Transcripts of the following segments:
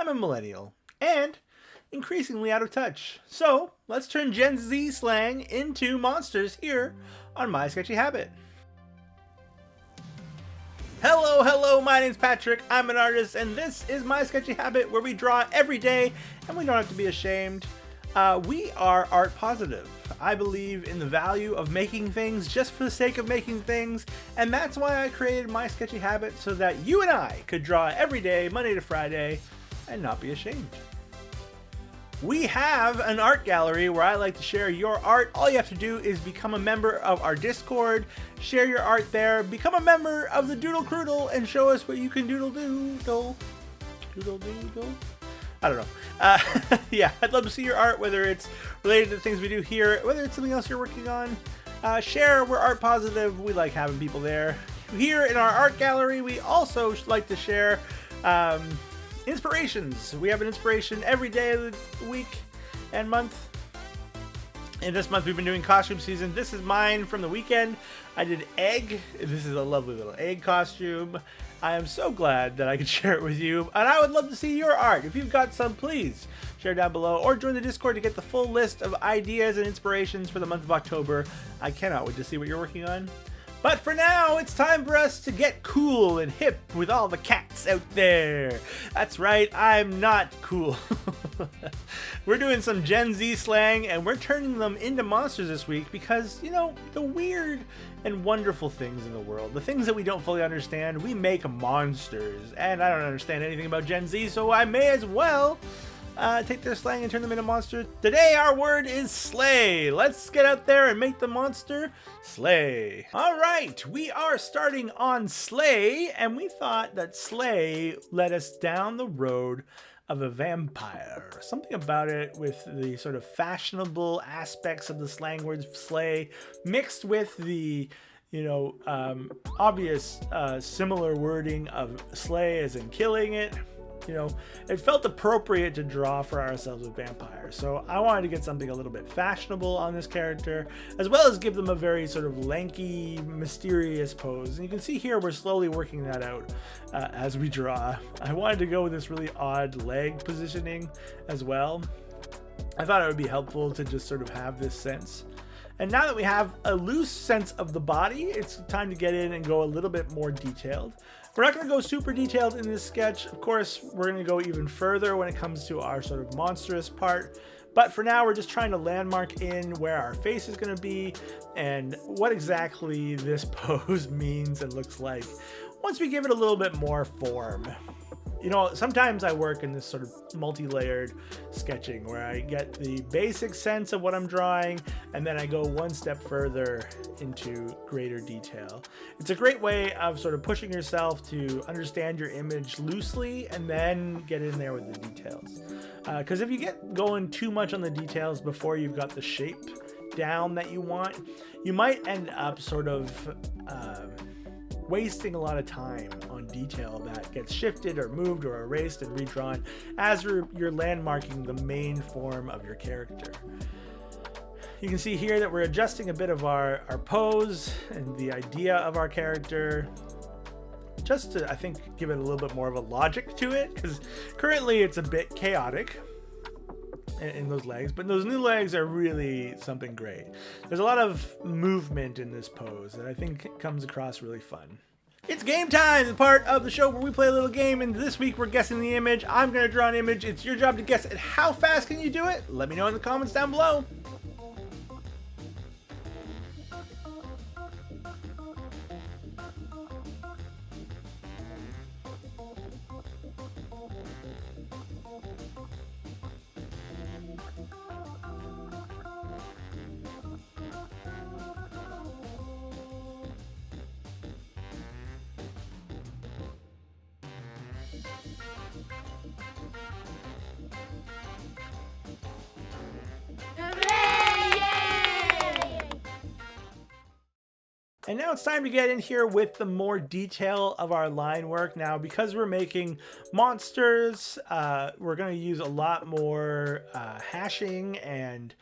I'm a millennial and increasingly out of touch. So let's turn Gen Z slang into monsters here on My Sketchy Habit. Hello, my name's Patrick, I'm an artist, and this is My Sketchy Habit, where we draw every day, and we don't have to be ashamed. We are art positive. I believe in the value of making things just for the sake of making things, and that's why I created My Sketchy Habit, so that you and I could draw every day, Monday to Friday, and not be ashamed. We have an art gallery where I like to share your art. All you have to do is become a member of our Discord, share your art there, become a member of the Doodle Croodle, and show us what you can doodle. I don't know. Yeah, I'd love to see your art, whether it's related to the things we do here, whether it's something else you're working on. Share, we're art positive. We like having people there. Here in our art gallery, we also like to share inspirations. We have an inspiration every day of the week and month. And this month we've been doing costume season. This is mine from the weekend. I did egg. This is a lovely little egg costume. I am so glad that I could share it with you. And I would love to see your art. If you've got some, please share down below or join the Discord to get the full list of ideas and inspirations for the month of October. I cannot wait to see what you're working on. But for now, it's time for us to get cool and hip with all the cats out there. That's right, I'm not cool. We're doing some Gen Z slang, and we're turning them into monsters this week because, you know, the weird and wonderful things in the world, the things that we don't fully understand, we make monsters. And I don't understand anything about Gen Z, so I may as well take their slang and turn them into monsters. Today our word is slay. Let's get out there and make the monster slay. All right, we are starting on slay, and we thought that slay led us down the road of a vampire. Something about it with the sort of fashionable aspects of the slang word slay mixed with the, you know, obvious similar wording of slay as in killing it. You know, it felt appropriate to draw for ourselves with vampires. So I wanted to get something a little bit fashionable on this character, as well as give them a very sort of lanky, mysterious pose. And you can see here we're slowly working that out as we draw. I wanted to go with this really odd leg positioning as well. I thought it would be helpful to just sort of have this sense. And now that we have a loose sense of the body, it's time to get in and go a little bit more detailed. We're not going to go super detailed in this sketch. Of course, we're going to go even further when it comes to our sort of monstrous part. But for now, we're just trying to landmark in where our face is going to be and what exactly this pose means and looks like once we give it a little bit more form. You know, sometimes I work in this sort of multi-layered sketching where I get the basic sense of what I'm drawing and then I go one step further into greater detail. It's a great way of sort of pushing yourself to understand your image loosely and then get in there with the details. Because if you get going too much on the details before you've got the shape down that you want, you might end up sort of wasting a lot of time on detail that gets shifted or moved or erased and redrawn as you're landmarking the main form of your character. You can see here that we're adjusting a bit of our pose and the idea of our character just to, I think, give it a little bit more of a logic to it, because currently it's a bit chaotic in those legs, but those new legs are really something great. There's a lot of movement in this pose that I think comes across really fun. It's game time, the part of the show where we play a little game, and this week we're guessing the image. I'm going to draw an image. It's your job to guess it. How fast can you do it? Let me know in the comments down below. And now it's time to get in here with the more detail of our line work. Now, because we're making monsters, we're going to use a lot more hashing and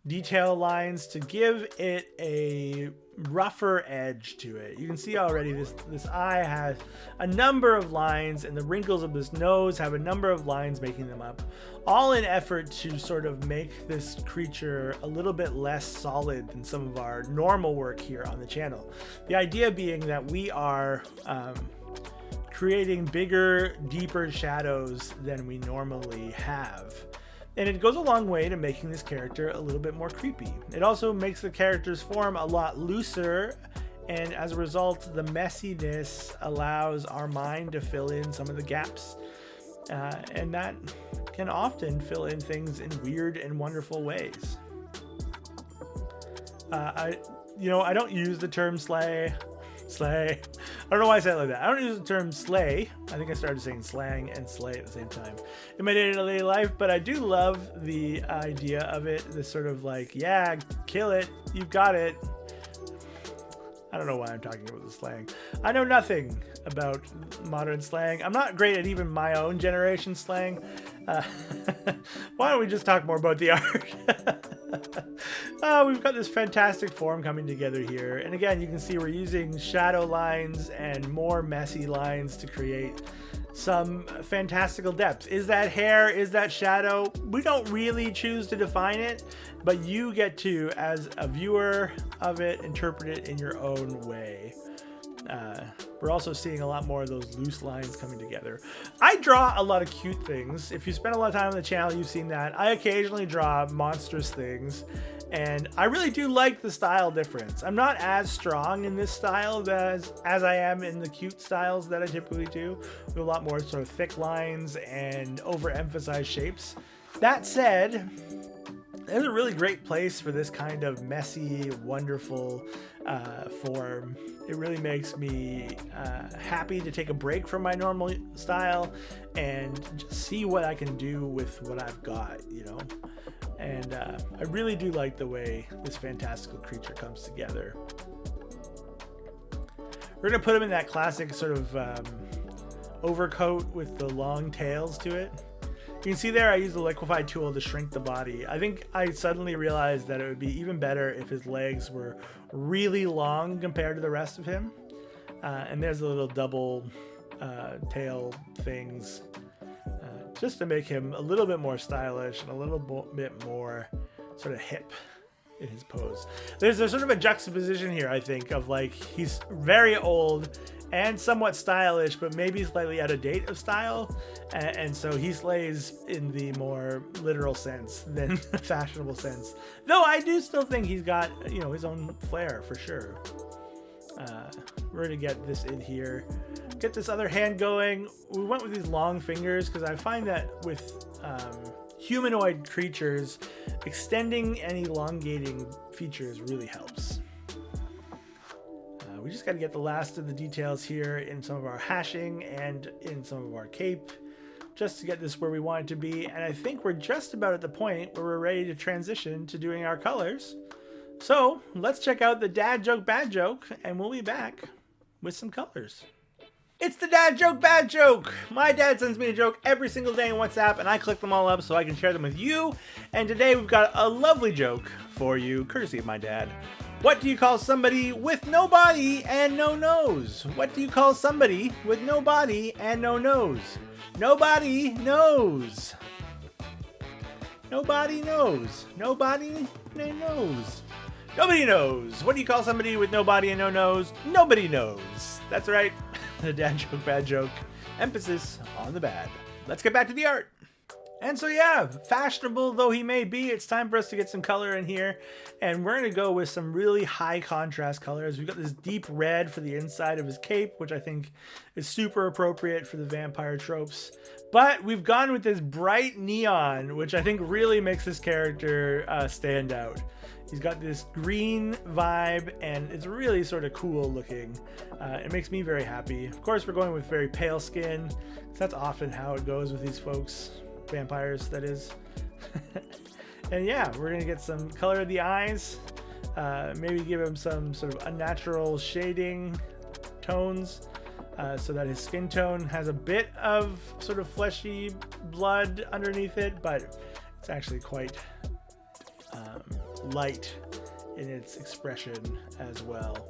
detail lines to give it a rougher edge to it. You can see already this eye has a number of lines, and the wrinkles of this nose have a number of lines making them up, all in effort to sort of make this creature a little bit less solid than some of our normal work here on the channel. The idea being that we are creating bigger, deeper shadows than we normally have. And it goes a long way to making this character a little bit more creepy. It also makes the character's form a lot looser, and as a result, the messiness allows our mind to fill in some of the gaps. And that can often fill in things in weird and wonderful ways. I don't use the term slay. I don't know why I say it like that. I don't use the term slay. I think I started saying slang and slay at the same time in my day-to-day life, but I do love the idea of it. This sort of like, yeah, kill it, you've got it. I don't know why I'm talking about the slang. I know nothing about modern slang. I'm not great at even my own generation slang. Why don't we just talk more about the art? We've got this fantastic form coming together here. And again, you can see we're using shadow lines and more messy lines to create some fantastical depths. Is that hair? Is that shadow? We don't really choose to define it, but you get to, as a viewer of it, interpret it in your own way. We're also seeing a lot more of those loose lines coming together. I draw a lot of cute things. If you spend a lot of time on the channel, you've seen that. I occasionally draw monstrous things, and I really do like the style difference. I'm not as strong in this style as I am in the cute styles that I typically do, with a lot more sort of thick lines and overemphasized shapes. That said, there's a really great place for this kind of messy, wonderful form. It really makes me happy to take a break from my normal style and just see what I can do with what I've got, you know? And I really do like the way this fantastical creature comes together. We're gonna put him in that classic sort of overcoat with the long tails to it. You can see there I used the liquefied tool to shrink the body. I think I suddenly realized that it would be even better if his legs were really long compared to the rest of him. And there's the little double tail things, just to make him a little bit more stylish and a little bit more sort of hip in his pose. There's a sort of a juxtaposition here, I think, of like he's very old and somewhat stylish, but maybe slightly out of date of style, and so he slays in the more literal sense than the fashionable sense. Though I do still think he's got, you know, his own flair for sure. We're gonna get this in here, get this other hand going. We went with these long fingers because I find that with humanoid creatures, extending and elongating features really helps. We just got to get the last of the details here in some of our hashing and in some of our cape, just to get this where we want it to be. And I think we're just about at the point where we're ready to transition to doing our colors. So let's check out the dad joke, bad joke, and we'll be back with some colors. It's the dad joke, bad joke. My dad sends me a joke every single day in WhatsApp, and I click them all up so I can share them with you. And today we've got a lovely joke for you, courtesy of my dad. What do you call somebody with no body and no nose? What do you call somebody with no body and no nose? Nobody knows. Nobody knows. Nobody knows. Nobody knows. What do you call somebody with no body and no nose? Nobody knows. That's right. The dad joke, bad joke. Emphasis on the bad. Let's get back to the art. And so yeah, fashionable though he may be, it's time for us to get some color in here. And we're going to go with some really high contrast colors. We've got this deep red for the inside of his cape, which I think is super appropriate for the vampire tropes. But we've gone with this bright neon, which I think really makes this character stand out. He's got this green vibe, and it's really sort of cool looking. It makes me very happy. Of course, we're going with very pale skin. That's often how it goes with these folks. Vampires, that is. And yeah, we're gonna get some color of the eyes, maybe give him some sort of unnatural shading tones, so that his skin tone has a bit of sort of fleshy blood underneath it, but it's actually quite light in its expression as well.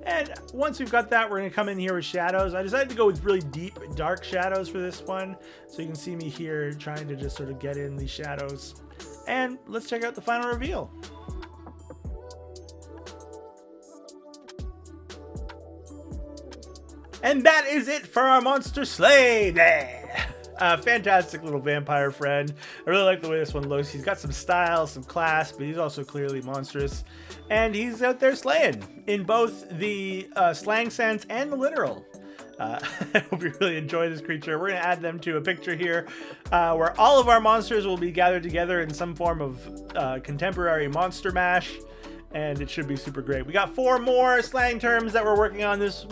And once we've got that, we're going to come in here with shadows. I decided to go with really deep, dark shadows for this one. So you can see me here trying to just sort of get in these shadows. And let's check out the final reveal. And that is it for our monster Slang. Fantastic little vampire friend. I really like the way this one looks. He's got some style, some class, but he's also clearly monstrous. And he's out there slaying in both the slang sense and the literal. I hope you really enjoy this creature. We're going to add them to a picture here where all of our monsters will be gathered together in some form of contemporary monster mash. And it should be super great. We got 4 more slang terms that we're working on this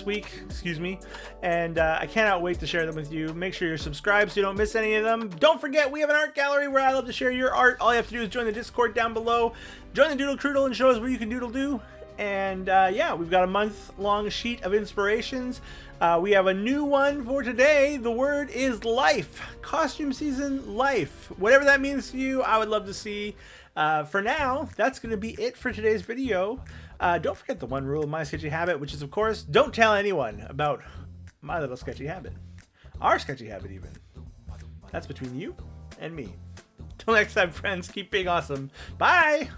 week, excuse me. And I cannot wait to share them with you. Make sure you're subscribed so you don't miss any of them. Don't forget, we have an art gallery where I love to share your art. All you have to do is join the Discord down below. Join the Doodle Croodle and show us what you can doodle do. And yeah, we've got a month-long sheet of inspirations. We have a new one for today. The word is life. Costume season life. Whatever that means to you, I would love to see. For now, that's going to be it for today's video. Don't forget the one rule of my sketchy habit, which is, of course, don't tell anyone about my little sketchy habit. Our sketchy habit, even. That's between you and me. Till next time, friends, keep being awesome. Bye!